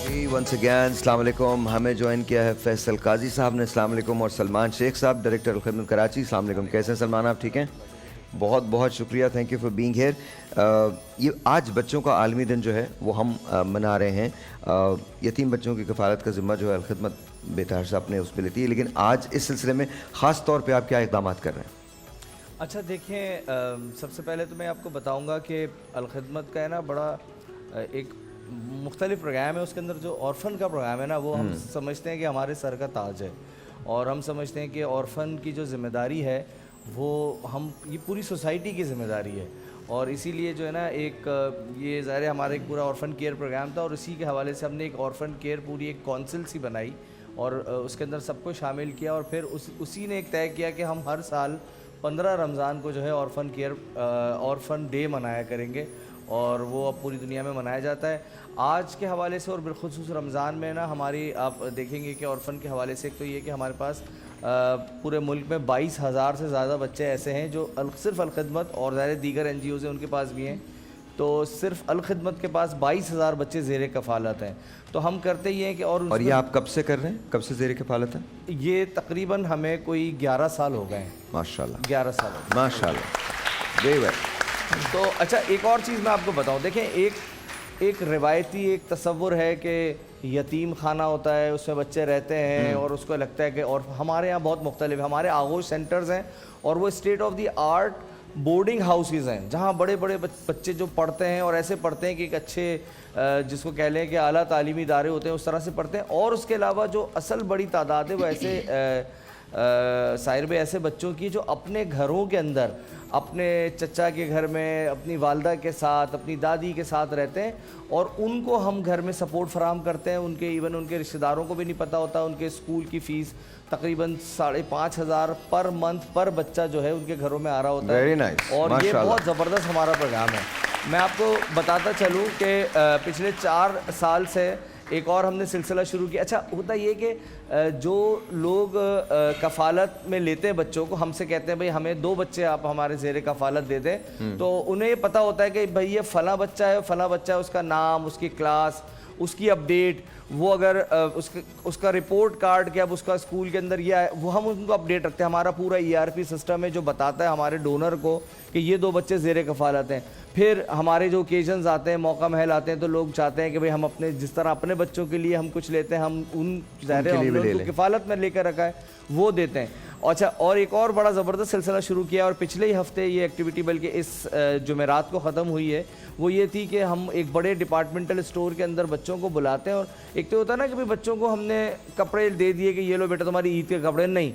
जी once again अस्सलाम वालेकुम. हमें ज्वाइन किया है फैसल काजी साहब ने, अस्सलाम वालेकुम, और सलमान शेख साहब, डायरेक्टर अलखिदमत कराची. अस्सलाम वालेकुम. कैसे हैं सलमान, आप ठीक हैं? बहुत बहुत शुक्रिया, thank you for being here. ये आज बच्चों का आलमी दिन जो है वो हम मना रहे हैं. यतीम बच्चों की कफ़ालत का ज़िम्मा जो है अलखिदमत बेतार साहब ने उस पर लेती है, लेकिन आज इस सिलसिले में ख़ास तौर पर आप क्या इक़दाम कर रहे हैं? अच्छा देखिए, सबसे पहले तो मैं आपको बताऊंगा कि अलखिदमत का है ना बड़ा एक मुख्तलिफ प्रोग्राम है. उसके अंदर जो ऑर्फन का प्रोग्राम है ना वो हम समझते हैं कि हमारे सर का ताज है, और हम समझते हैं कि ऑर्फन की जो ज़िम्मेदारी है वो हम ये पूरी सोसाइटी की ज़िम्मेदारी है. और इसीलिए जो है ना एक ये ज़ाहिर है हमारा एक पूरा ऑर्फन केयर प्रोग्राम था, और इसी के हवाले से हमने एक ऑर्फन केयर पूरी एक काउंसिल सी बनाई और उसके अंदर सबको शामिल किया. और फिर उसी ने एक तय किया कि हम हर साल 15 रमज़ान को जो है ऑर्फन डे मनाया करेंगे, और वो अब पूरी दुनिया में मनाया जाता है. आज के हवाले से और बिलखुसूस रमज़ान में ना हमारी आप देखेंगे कि ऑर्फन के हवाले से एक तो ये कि हमारे पास पूरे मुल्क में 22,000 से ज़्यादा बच्चे ऐसे हैं जो सिर्फ़ अलखिदमत और ज़ाहिर दीगर NGOs हैं उनके पास भी हैं. तो सिर्फ अलखिदमत के पास 22,000 बच्चे ज़ेर कफ़ालत हैं. तो हम करते ही हैं कि और ये आप कब से कर रहे हैं, कब से ज़ेर कफ़ालत है? ये तकरीबन हमें कोई 11 साल हो गए हैं. माशाल्लाह 11 साल हो गए. माशाल्लाह, वेरी वेल. तो अच्छा एक और चीज़ मैं आपको बताऊं, देखें एक रिवायती एक तसव्वुर है कि यतीम खाना होता है, उसमें बच्चे रहते हैं और उसको लगता है कि, और हमारे यहाँ बहुत मुख्तलिफ हमारे आगोश सेंटर्स हैं और वो state of the art boarding houses हैं जहाँ बड़े बड़े बच्चे जो पढ़ते हैं और ऐसे पढ़ते हैं कि एक अच्छे जिसको कह लें कि आला तालीमी इदारे होते हैं उस तरह से पढ़ते हैं. और उसके अलावा जो असल बड़ी तादाद है वो ऐसे साहिर में ऐसे बच्चों की जो अपने घरों के अंदर अपने चचा के घर में अपनी वालदा के साथ अपनी दादी के साथ रहते हैं, और उनको हम घर में सपोर्ट फराहम करते हैं. उनके इवन उनके रिश्तेदारों को भी नहीं पता होता. उनके स्कूल की फ़ीस तकरीबन 5,500 पर मंथ पर बच्चा जो है उनके घरों में आ रहा होता है. Very nice. और ये बहुत ज़बरदस्त हमारा प्रोग्राम है. मैं आपको बताता चलूँ कि पिछले 4 साल से एक और हमने सिलसिला शुरू किया. अच्छा होता ये कि जो लोग कफ़ालत में लेते हैं बच्चों को, हमसे कहते हैं भाई हमें 2 बच्चे आप हमारे ज़ेरे कफ़ालत दे दें, तो उन्हें ये पता होता है कि भाई ये फ़लाँ बच्चा है, उसका नाम, उसकी क्लास, उसकी अपडेट, वो अगर उसका रिपोर्ट कार्ड कि अब उसका स्कूल के अंदर ये है, वो हम उनको अपडेट रखते हैं. हमारा पूरा ERP सिस्टम है जो बताता है हमारे डोनर को कि ये 2 बच्चे ज़ेरे कफ़ालत हैं. फिर हमारे जो ओकेजन्स आते हैं, मौका महल आते हैं, तो लोग चाहते हैं कि भाई हम अपने जिस तरह अपने बच्चों के लिए हम कुछ लेते हैं, हम उन ज़ाहिर किफ़ालत में लेकर रखा है वो देते हैं. अच्छा और एक और बड़ा ज़बरदस्त सिलसिला शुरू किया, और पिछले ही हफ्ते ये एक्टिविटी बल्कि इस जुमेरात को ख़त्म हुई है, वो ये थी कि हम एक बड़े डिपार्टमेंटल स्टोर के अंदर बच्चों को बुलाते हैं. और एक तो होता है ना कि भाई बच्चों को हमने कपड़े दे दिए कि ये लो बेटा तुम्हारी ईद के कपड़े, नहीं,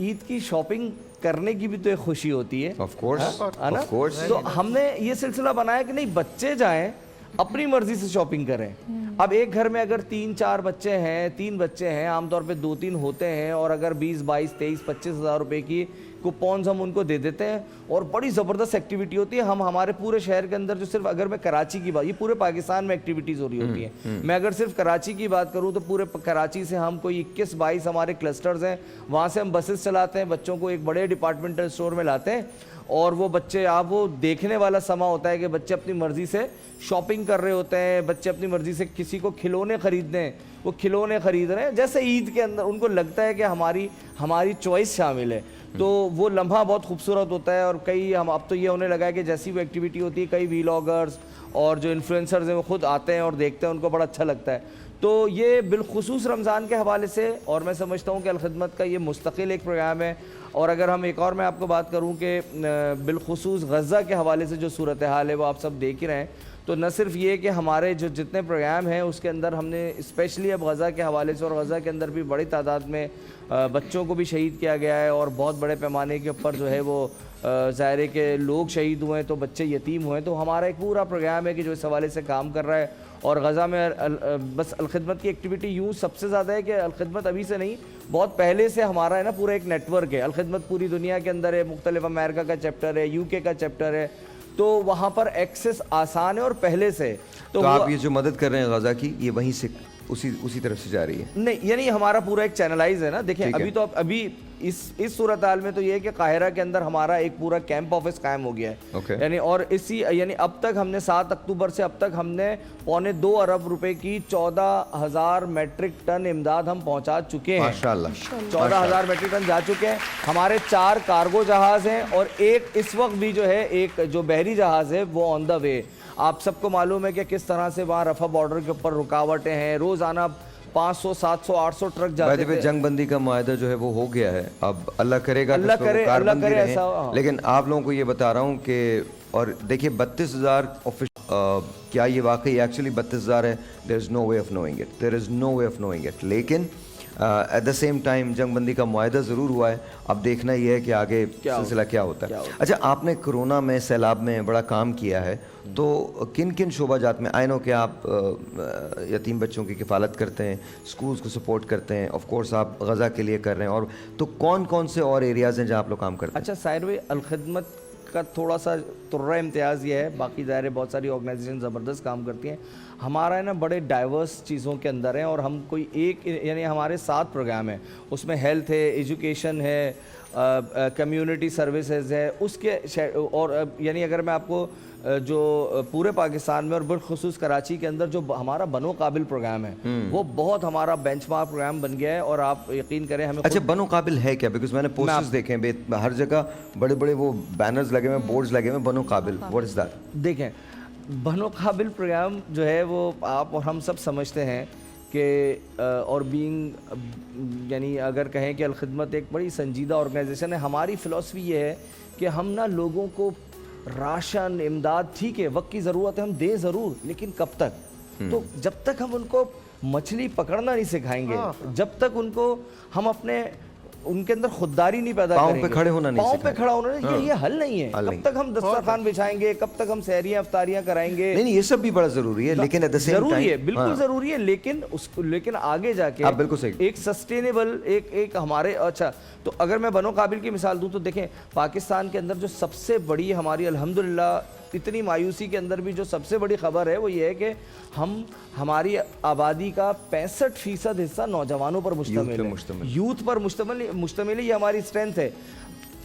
ईद की शॉपिंग करने की भी तो एक खुशी होती है. ऑफ कोर्स, है ना. तो हमने ये सिलसिला बनाया कि नहीं, बच्चे जाएं अपनी मर्जी से शॉपिंग करें. अब एक घर में अगर 3-4 बच्चे हैं, 3 बच्चे हैं, आमतौर पे 2-3 होते हैं, और अगर 20, 22, 23, 25 हज़ार रुपए की कूपन्स हम उनको दे देते हैं, और बड़ी ज़बरदस्त एक्टिविटी होती है. हम हमारे पूरे शहर के अंदर जो सिर्फ, अगर मैं कराची की बात, ये पूरे पाकिस्तान में एक्टिविटीज़ हो रही होती हैं, मैं अगर सिर्फ कराची की बात करूँ तो पूरे कराची से हम कोई 21-22 हमारे क्लस्टर्स हैं, वहाँ से हम बसेस चलाते हैं, बच्चों को एक बड़े डिपार्टमेंटल स्टोर में लाते हैं, और वो बच्चे, आप वो देखने वाला समा होता है कि बच्चे अपनी मर्ज़ी से शॉपिंग कर रहे होते हैं. बच्चे अपनी मर्ज़ी से किसी को खिलौने ख़रीदने हैं, वो खिलौने ख़रीद रहे हैं, जैसे ईद के अंदर उनको लगता है कि हमारी चॉइस शामिल है. तो वो लम्हा बहुत खूबसूरत होता है. और कई हम अब तो ये होने लगा है कि जैसी वो एक्टिविटी होती है, कई वीलॉगर्स और जो इन्फ्लुएंसर्स हैं वो खुद आते हैं और देखते हैं, उनको बड़ा अच्छा लगता है. तो ये बिलखुसूस रमज़ान के हवाले से, और मैं समझता हूँ कि अलखिदमत का ये मुस्तकिल एक प्रोग्राम है. और अगर हम एक और मैं आपको बात करूँ कि बिलखुसूस गज़ा के हवाले से जो सूरत हाल है वो आप सब देख ही रहे हैं, तो न सिर्फ ये कि हमारे जो जितने प्रोग्राम हैं उसके अंदर हमने स्पेशली अब गज़ा के हवाले से, और गज़ा के अंदर भी बड़ी तादाद में बच्चों को भी शहीद किया गया है, और बहुत बड़े पैमाने के ऊपर जो है वो ज़ाहिर के लोग शहीद हुए हैं, तो बच्चे यतीम हुए हैं. तो हमारा एक पूरा प्रोग्राम है कि जो इस हवाले से काम कर रहा है. और गज़ा में बस अलखिदमत की एक्टिविटी यूँ सबसे ज़्यादा है कि अलखिदमत अभी से नहीं, बहुत पहले से हमारा है ना पूरा एक नेटवर्क है. अलखिदमत पूरी दुनिया के अंदर है, मुख्तलिफ अमेरिका का चैप्टर है, UK का चैप्टर है, तो वहाँ पर एक्सेस आसान है और पहले से تو آپ یہ جو مدد کر رہے ہیں غزہ کی یہ وہیں سے اسی طرف سے جا رہی ہے؟ نہیں یعنی ہمارا پورا ایک چینلائز ہے نا. دیکھیں ابھی اس صورتحال میں تو یہ ہے کہ قاہرہ کے اندر ہمارا ایک پورا کیمپ آفس قائم ہو گیا ہے یعنی, اور یعنی اب تک ہم نے 7 اکتوبر سے اب تک ہم نے 2.25 ارب روپے کی 14,000 میٹرک ٹن امداد ہم پہنچا چکے ہیں. ماشاءاللہ 14,000 میٹرک ٹن جا چکے ہیں. ہمارے 4 کارگو جہاز ہیں اور ایک اس وقت بھی جو ہے ایک جو بحری جہاز ہے وہ آن دا وے. آپ سب کو معلوم ہے کہ کس طرح سے وہاں رفح بارڈر کے اوپر رکاوٹیں ہیں. روزانہ 500 700 800 ٹرک جاتے ہیں. جنگ بندی کا معاہدہ جو ہے وہ ہو گیا ہے, اب اللہ کرے گا اللہ کرے ایسا. لیکن آپ لوگوں کو یہ بتا رہا ہوں کہ اور دیکھیے 32,000 کیا یہ واقعی ایکچولی 32,000 ہے؟ دیر از نو وے آف نوئنگ اٹ. لیکن ایٹ دا سیم ٹائم جنگ بندی کا معاہدہ ضرور ہوا ہے, اب دیکھنا یہ ہے کہ آگے سلسلہ کیا ہوتا ہے. اچھا, آپ نے کرونا میں سیلاب میں بڑا کام کیا ہے, تو کن کن شعبہ جات میں آئی نو کہ آپ یتیم بچوں کی کفالت کرتے ہیں, اسکولز کو سپورٹ کرتے ہیں, آف کورس آپ غزہ کے لیے کر رہے ہیں, اور تو کون سے اور ایریاز ہیں جہاں آپ لوگ کام کرتے ہیں؟ اچھا سائر بھائی, الخدمت کا تھوڑا سا ترہ امتیاز یہ ہے, باقی ظاہر ہے بہت ساری آرگنائزیشن زبردست کام کرتی ہیں. ہمارا ہے نا بڑے ڈائیورس چیزوں کے اندر ہیں, اور ہم کوئی ایک یعنی ہمارے 7 پروگرام ہیں, اس میں ہیلتھ ہے, ایجوکیشن ہے, کمیونٹی سروسز ہے, اس کے اور یعنی اگر میں آپ کو جو پورے پاکستان میں اور بالخصوص کراچی کے اندر جو ہمارا بنو قابل پروگرام ہے وہ بہت ہمارا بینچ مارک پروگرام بن گیا ہے. اور آپ یقین کریں ہمیں اچھا بنو قابل ہے کیا؟ بیکاز میں نے پوسٹرز دیکھے ہیں ہر جگہ, بڑے وہ بینرز لگے ہوئے ہیں, بورڈز لگے ہوئے ہیں, بنو قابل, واٹ از دیٹ؟ دیکھیں بنو قابل پروگرام جو ہے وہ آپ اور ہم سب سمجھتے ہیں کہ اور بینگ یعنی اگر کہیں کہ الخدمت ایک بڑی سنجیدہ آرگنائزیشن ہے. ہماری فلسفی یہ ہے کہ ہم نا لوگوں کو راشن امداد ٹھیک ہے وقت کی ضرورت ہے, ہم دیں ضرور, لیکن کب تک؟ تو جب تک ہم ان کو مچھلی پکڑنا نہیں سکھائیں گے, جب تک ان کو ہم اپنے ان کے اندر خودداری نہیں پیدا کریں گے, پاؤں پہ کھڑے ہونا نہیں, پاؤں پہ کھڑا ہونا یہ حل نہیں ہے. کب تک ہم دسترخوان بچھائیں گے, کب تک ہم سحریاں افطاریاں کرائیں گے؟ نہیں یہ سب بھی بڑا ضروری ہے, لیکن ایٹ دی سیم ٹائم ضروری ہے, بالکل ضروری ہے, لیکن آگے جا کے بالکل صحیح ایک سسٹینیبل ایک ہمارے. اچھا تو اگر میں بنو قابل کی مثال دوں تو دیکھیں پاکستان کے اندر جو سب سے بڑی ہماری الحمدللہ اتنی مایوسی کے اندر بھی جو سب سے بڑی خبر ہے وہ یہ ہے کہ ہماری آبادی کا 65% حصہ نوجوانوں پر مشتمل ہے, یوتھ پر مشتمل ہے. یہ ہماری اسٹرینتھ ہے.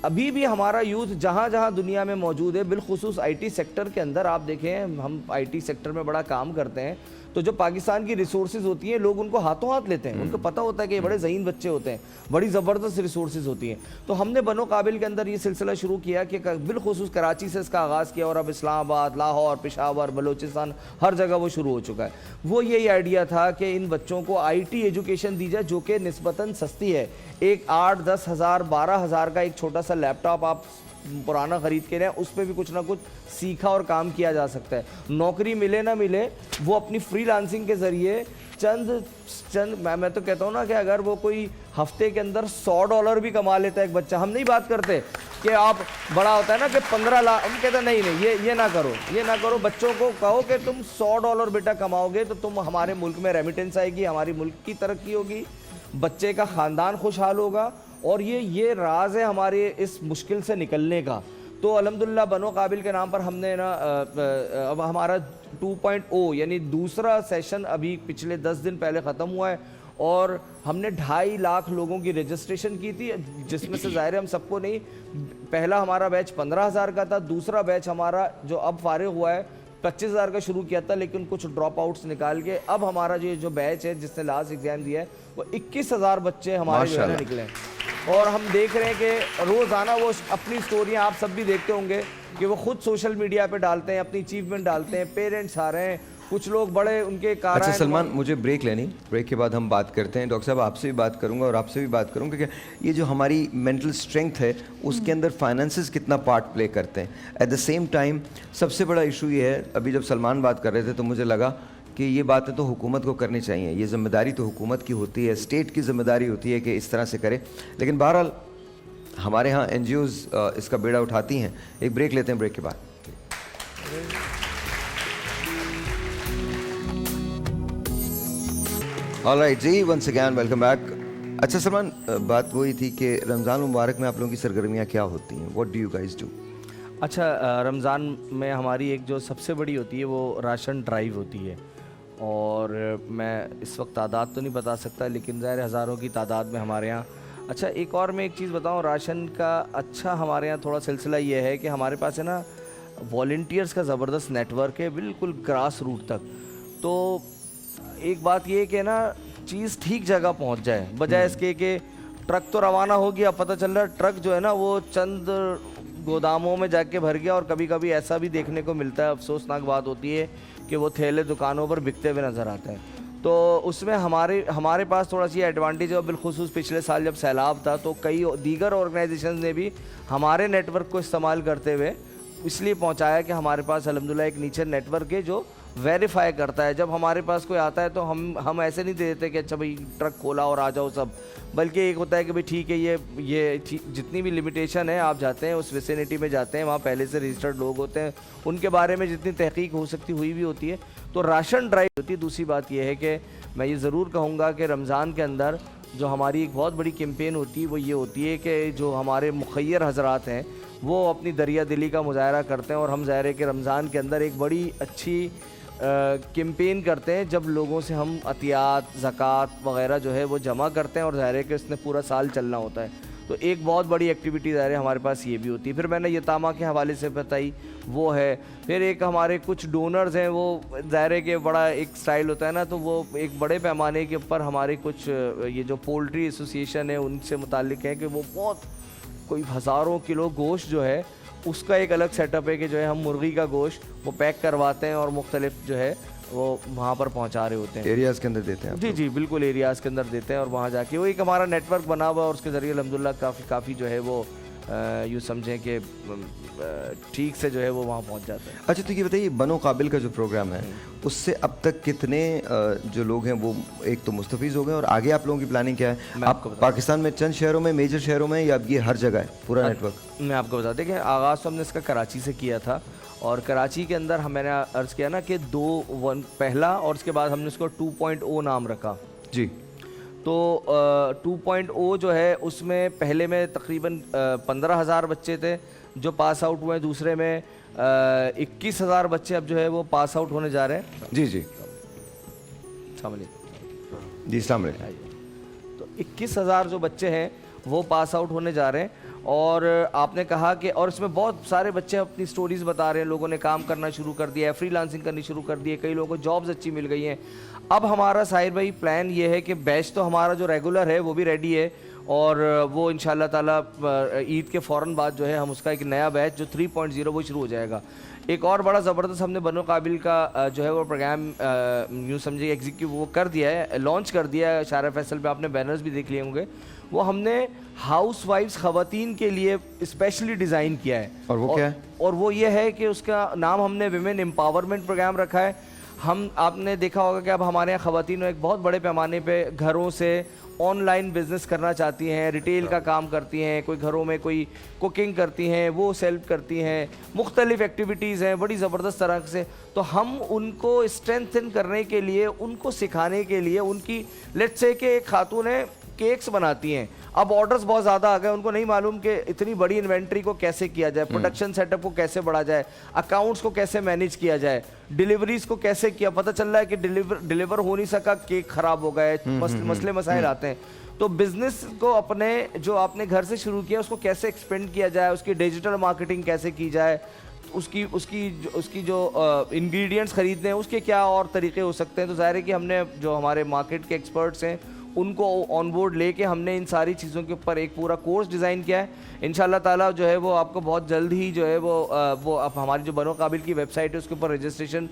ابھی بھی ہمارا یوتھ جہاں جہاں دنیا میں موجود ہے, بالخصوص آئی ٹی سیکٹر کے اندر, آپ دیکھیں ہم آئی ٹی سیکٹر میں بڑا کام کرتے ہیں, تو جو پاکستان کی ریسورسز ہوتی ہیں لوگ ان کو ہاتھوں ہاتھ لیتے ہیں, ان کو پتہ ہوتا ہے کہ یہ بڑے ذہین بچے ہوتے ہیں, بڑی زبردست ریسورسز ہوتی ہیں. تو ہم نے بنو قابل کے اندر یہ سلسلہ شروع کیا کہ بالخصوص کراچی سے اس کا آغاز کیا, اور اب اسلام آباد, لاہور, پشاور, بلوچستان ہر جگہ وہ شروع ہو چکا ہے. وہ یہی آئیڈیا تھا کہ ان بچوں کو آئی ٹی ایجوکیشن دی جائے جو کہ نسبتاً سستی ہے. ایک 8-10 ہزار 12 ہزار کا ایک چھوٹا سا لیپ ٹاپ آپ پرانا خرید کے رہے ہیں, اس پہ بھی کچھ نہ کچھ سیکھا اور کام کیا جا سکتا ہے. نوکری ملے نہ ملے وہ اپنی فری لانسنگ کے ذریعے چند میں تو کہتا ہوں نا کہ اگر وہ کوئی ہفتے کے اندر $100 بھی کما لیتا ہے ایک بچہ, ہم نہیں بات کرتے کہ آپ بڑا ہوتا ہے نا کہ 15 لاکھ, ہم کہتے ہیں نہیں یہ نہ کرو. بچوں کو کہو کہ تم $100 بیٹا کماؤ گے تو تم ہمارے ملک میں ریمیٹنس آئے گی, ہماری ملک کی ترقی ہوگی, بچے کا خاندان خوشحال ہوگا, اور یہ راز ہے ہمارے اس مشکل سے نکلنے کا. تو الحمدللہ بنو قابل کے نام پر ہم نے نا اب ہمارا 2.0 یعنی دوسرا سیشن ابھی پچھلے 10 دن پہلے ختم ہوا ہے, اور ہم نے 2.5 لاکھ لوگوں کی رجسٹریشن کی تھی, جس میں سے ظاہر ہے ہم سب کو نہیں, پہلا ہمارا بیچ 15,000 کا تھا, دوسرا بیچ ہمارا جو اب فارغ ہوا ہے 25,000 کا شروع کیا تھا, لیکن کچھ ڈراپ آؤٹس نکال کے اب ہمارا جو بیچ ہے جس نے لاسٹ ایگزام دیا ہے وہ 21,000 بچے ہمارے جو ہے نکلے ہیں. اور ہم دیکھ رہے ہیں کہ روزانہ وہ اپنی سٹوریاں آپ سب بھی دیکھتے ہوں گے کہ وہ خود سوشل میڈیا پہ ڈالتے ہیں, اپنی اچیومنٹ ڈالتے ہیں, پیرنٹس آ رہے ہیں, کچھ لوگ بڑے ان کے کار. اچھا سلمان, مجھے بریک لینی, بریک کے بعد ہم بات کرتے ہیں. ڈاکٹر صاحب آپ سے بھی بات کروں گا اور آپ سے بھی بات کروں گا کہ یہ جو ہماری مینٹل اسٹرینتھ ہے اس کے اندر فائنانسز کتنا پارٹ پلے کرتے ہیں. ایٹ دا سیم ٹائم سب سے بڑا ایشو یہ ہے, ابھی جب سلمان بات کر رہے تھے تو مجھے لگا کہ یہ باتیں تو حکومت کو کرنی چاہیے, یہ ذمہ داری تو حکومت کی ہوتی ہے, اسٹیٹ کی ذمہ داری ہوتی ہے کہ اس طرح سے کرے, لیکن بہرحال ہمارے ہاں این جی اوز اس کا بیڑا اٹھاتی ہیں. ایک بریک لیتے ہیں, بریک کے بعد. آل رائٹ جی, ونس اگین ویلکم بیک. اچھا سلمان, بات وہی تھی کہ رمضان المبارک میں آپ لوگوں کی سرگرمیاں کیا ہوتی ہیں, what do you guys do? अच्छा, रमज़ान में हमारी एक जो सबसे बड़ी होती है वो राशन ड्राइव होती है, और मैं इस वक्त तादाद तो नहीं बता सकता, लेकिन ज़ाहिर हज़ारों की तादाद में हमारे यहाँ। अच्छा, एक और मैं एक चीज़ बताऊँ, राशन का अच्छा हमारे यहाँ थोड़ा सिलसिला ये है कि हमारे पास है ना वॉल्टियर्स का ज़बरदस्त नेटवर्क है, बिल्कुल ग्रास रूट तक। तो एक बात ये है कि ना चीज़ ठीक जगह पहुंच जाए, बजाय इसके कि ट्रक तो रवाना हो गया, पता चल रहा है ट्रक जो है ना वो चंद गोदामों में जाके भर गया, और कभी कभी ऐसा भी देखने को मिलता है, अफसोसनाक बात होती है कि वो थैले दुकानों पर बिकते हुए नज़र आते हैं। तो उसमें हमारे पास थोड़ा सी एडवांटेज है, और बिलखुसूस पिछले साल जब सैलाब था तो कई दीगर ऑर्गेनाइजेशन ने भी हमारे नेटवर्क को इस्तेमाल करते हुए इसलिए पहुंचाया कि हमारे पास अल्हम्दुलिल्लाह एक नीचे नेटवर्क है जो वेरीफाई करता है। जब हमारे पास कोई आता है तो हम ऐसे नहीं दे देते कि अच्छा भाई ट्रक खोला और आ जाओ सब, बल्कि एक होता है कि भाई ठीक है, ये जितनी भी लिमिटेशन है, आप जाते हैं उस विसिनिटी में जाते हैं, वहाँ पहले से रजिस्टर्ड लोग होते हैं, उनके बारे में जितनी तहकीक हो सकती हुई भी होती है, तो राशन ड्राइव होती है। दूसरी बात यह है कि मैं ये ज़रूर कहूँगा कि रमज़ान के अंदर जो हमारी एक बहुत बड़ी कैंपेन होती है वो ये होती है कि जो हमारे मुखय्यर हजरात हैं वो अपनी दरिया दिली का मुजाहरा करते हैं, और हम ज़ाहिर है कि रमज़ान के अंदर एक बड़ी अच्छी कैंपेन करते हैं जब लोगों से हम अतियात ज़कात वग़ैरह जो है वो जमा करते हैं, और ज़ाहिर है कि इसने पूरा साल चलना होता है। तो एक बहुत बड़ी एक्टिविटी ज़ाहिर है हमारे पास ये भी होती है। फिर मैंने यतामा के हवाले से बताई, वो है। फिर एक हमारे कुछ डोनर्स हैं, वो ज़ाहिर है कि बड़ा एक स्टाइल होता है ना, तो वो एक बड़े पैमाने के ऊपर हमारे कुछ ये जो पोल्ट्री एसोसिएशन है उनसे मुताल्लिक है कि वो बहुत कोई हज़ारों किलो गोश्त जो है उसका एक अलग सेटअप है कि जो है हम मुर्गी का गोश्त वो पैक करवाते हैं और मुख्तलिफ जो है वो वहाँ पर पहुँचा रहे होते हैं, एरियाज़ के अंदर देते हैं। जी जी बिल्कुल, एरियाज़ के अंदर देते हैं, और वहाँ जाके वो एक हमारा नेटवर्क बना हुआ है, और उसके ज़रिए अल्हम्दुलिल्लाह काफ़ी जो है वो यूँ समझें कि ठीक से जो है वो वहाँ पहुँच जाते हैं। अच्छा, तो ये बताइए, बनो काबिल का जो प्रोग्राम है उससे अब तक कितने जो लोग हैं वो एक तो मुस्तफ़ीज़ हो गए, और आगे आप लोगों की प्लानिंग क्या है? आप पाकिस्तान में चंद शहरों में, मेजर शहरों में, या अब ये हर जगह है पूरा नेटवर्क? मैं आपको बता दें कि आगाज़ तो हमने इसका कराची से किया था, और कराची के अंदर मैंने अर्ज़ किया ना कि 2-1 पहला, और उसके बाद हमने इसको 2.0 नाम रखा जी। तो 2.0 जो है उसमें पहले में तकरीबन 15,000 बच्चे थे जो पास आउट हुए, दूसरे में 21,000 बच्चे अब जो है वो पास आउट होने जा रहे हैं। जी जी समझिए जी, अस्सलाम वालेकुम। तो 21,000 जो बच्चे हैं वो पास आउट होने जा रहे हैं, और आपने कहा कि और इसमें बहुत सारे बच्चे अपनी स्टोरीज़ बता रहे हैं, लोगों ने काम करना शुरू कर दिया है, फ्रीलांसिंग करनी शुरू कर दी है, कई लोगों को जॉब्स अच्छी मिल गई हैं। अब हमारा साहिर भाई प्लान ये है कि बैच तो हमारा जो रेगुलर है वो भी रेडी है, और वो इंशाल्लाह ताला ईद के फ़ौरन बाद जो है हम उसका एक नया बैच जो 3.0 वो शुरू हो जाएगा। एक और बड़ा ज़बरदस्त हमने बनो काबिल का जो है वो प्रोग्राम यूँ समझिए एग्जीक्यूट वो कर दिया है, लॉन्च कर दिया है। शारा फैसल पे आपने बैनर्स भी देख लिए होंगे, वो हमने हाउस वाइफ्स ख़वातीन के लिए स्पेशली डिज़ाइन किया है। और वो क्या है? और वो ये है कि उसका नाम हमने विमेन एम्पावरमेंट प्रोग्राम रखा है। हम आपने देखा होगा कि अब हमारे यहाँ ख़वातीन एक बहुत बड़े पैमाने पे घरों से ऑनलाइन बिज़नेस करना चाहती हैं, रिटेल का काम करती हैं, कोई घरों में कोई कुकिंग करती हैं, वो सेल करती हैं, मुख्तलिफ़ एक्टिविटीज़ हैं बड़ी ज़बरदस्त तरह से। तो हम उनको स्ट्रेंथन करने के लिए, उनको सिखाने के लिए, उनकी लेट्स से कि एक खातून है केक्स बनाती हैं, अब ऑर्डर्स बहुत ज़्यादा आ गए, उनको नहीं मालूम कि इतनी बड़ी इन्वेंट्री को कैसे किया जाए, प्रोडक्शन सेटअप को कैसे बढ़ा जाए, अकाउंट्स को कैसे मैनेज किया जाए, डिलीवरीज को कैसे किया, पता चल रहा है कि डिलीवर हो नहीं सका, केक ख़राब हो गए, मसले मसाइल आते हैं। तो बिज़नेस को अपने जो आपने घर से शुरू किया उसको कैसे एक्सपेंड किया जाए, उसकी डिजिटल मार्केटिंग कैसे की जाए, उसकी जो इंग्रेडिएंट्स ख़रीदने हैं उसके क्या और तरीके हो सकते हैं। तो ज़ाहिर है कि हमने जो हमारे मार्केट के एक्सपर्ट्स हैं उनको ऑन बोर्ड लेके हमने इन सारी चीज़ों के ऊपर एक पूरा कोर्स डिज़ाइन किया है। इंशाल्लाह ताला जो है वो आपको बहुत जल्द ही जो है वो अब हमारी जो बनो काबिल की वेबसाइट है उसके ऊपर रजिस्ट्रेशन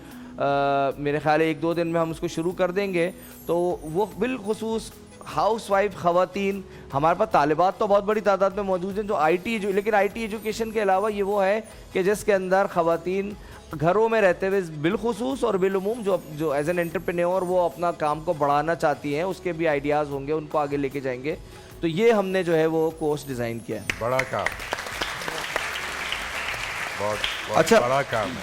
मेरे ख्याल है 1-2 दिन में हम उसको शुरू कर देंगे। तो वो बिलखुसूस हाउस वाइफ ख़वातीन, हमारे पास तालिबात तो बहुत बड़ी तादाद में मौजूद हैं जो लेकिन आईटी एजुकेशन के अलावा ये वो है कि जिसके अंदर ख़वातीन घरों में रहते हुए बिलखुसूस और बिलुमूम जो एज एन एंटरप्रेन्योर वो अपना काम को बढ़ाना चाहती हैं, उसके भी आइडियाज़ होंगे, उनको आगे लेके जाएंगे। तो ये हमने जो है वो कोर्स डिज़ाइन किया है। बड़ा काम, बहुत अच्छा, बड़ा काम है।